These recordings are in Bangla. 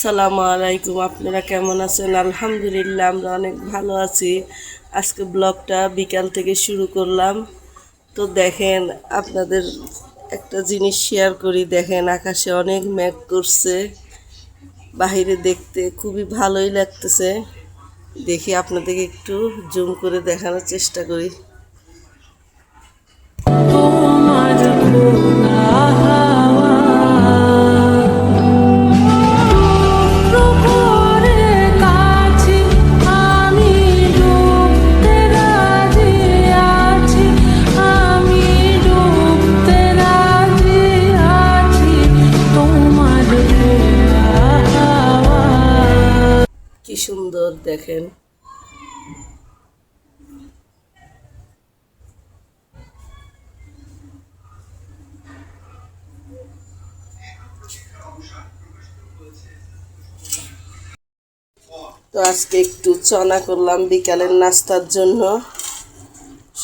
আসসালামু আলাইকুম। আপনারা কেমন আছেন? আলহামদুলিল্লাহ আমরা অনেক ভালো আছি। আজকে ব্লগটা বিকাল থেকে শুরু করলাম। তো দেখেন, আপনাদের একটা জিনিস শেয়ার করি। দেখেন, আকাশে অনেক মেঘ করছে, বাহিরে দেখতে খুবই ভালোই লাগতেছে। দেখি আপনাদেরকে একটু জুম করে দেখানোর চেষ্টা করি। কি সুন্দর দেখেন। তো আজকে একটু চনা করলাম বিকালের নাস্তার জন্য,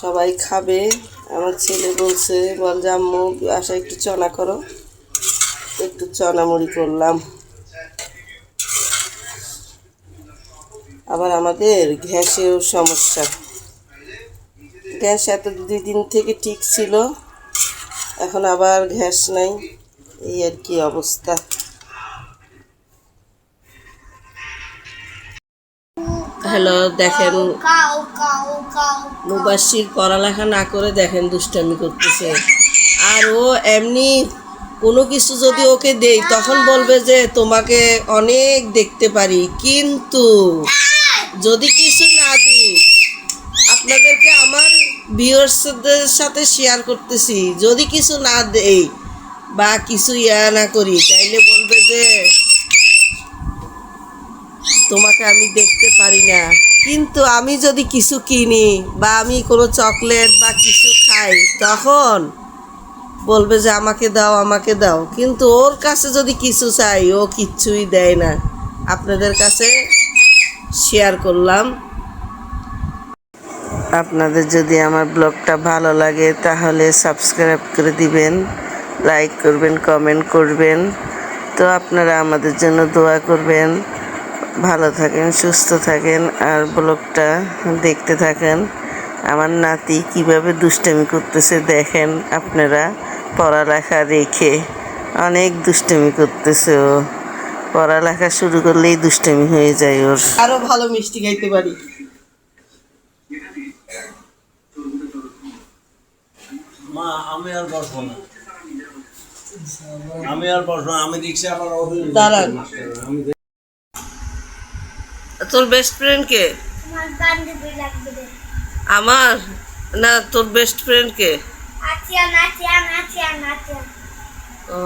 সবাই খাবে। আমার ছেলে বলছে, বল যে আম্মু আসা একটু চনা করো, একটু চনা মুড়ি করলাম। আবার আমাদের গ্যাসেও সমস্যা, গ্যাস এত 2 দিন থেকে ঠিক ছিল, এখন আবার গ্যাস নাই, এই আর কি অবস্থা। হ্যালো, দেখেন মুবাশির পড়ালেখা না করে দেখেন দুষ্টামি করতেছে। আর ও এমনি কোনো কিছু যদি ওকে দেই তখন বলবে যে তোমাকে অনেক দেখতে পারি, কিন্তু যদি কিছু না দিই, আপনাদেরকে আমার ভিউয়ার্সদের সাথে শেয়ার করতেছি, যদি কিছু না দেই বা কিছু না করি তাইলে বলবে যে তোমাকে আমি দেখতে পারি না। কিন্তু আমি যদি কিছু কিনি বা আমি কোনো চকলেট বা কিছু খাই তখন বলবে যে আমাকে দাও, আমাকে দাও। কিন্তু ওর কাছে যদি কিছু চাই ও কিচ্ছুই দেয় না। আপনাদের কাছে শেয়ার করলাম। আপনাদের যদি আমার ব্লগটা ভালো লাগে তাহলে সাবস্ক্রাইব করে দিবেন, লাইক করবেন, কমেন্ট করবেন। তো আপনারা আমাদের জন্য দোয়া করবেন। ভালো থাকেন, সুস্থ থাকেন, আর ব্লগটা দেখতে থাকেন। আমার নাতি কিভাবে দুষ্টামি করতেছে দেখেন আপনারা। পড়ালেখা রেখে অনেক দুষ্টামি করতেছে ও। পড়ালেখা শুরু করলেই দুষ্টামি হয়ে যায় ওর। আরো ভালো মিষ্টি খাইতে পারি। মা আমি আর বসবো না, আমি রিক্সা আবার দাঁড়ান, তোর বেস্ট ফ্রেন্ড কে? আমার না, তোর বেস্ট ফ্রেন্ড কে? ও,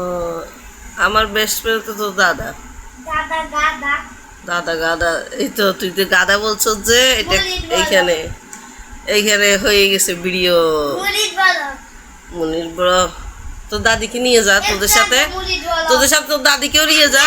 আমার বেস্ট ফ্রেন্ড তো তোর দাদা। দাদা গাদা, এই তো তুই তো গাদা বলছ যে এটা এইখানে এইখানে হয়ে গেছে ভিডিও। মুনির বড়, তোর দাদিকে নিয়ে যা, তোদের সাথে তোর দাদিকেও নিয়ে যা।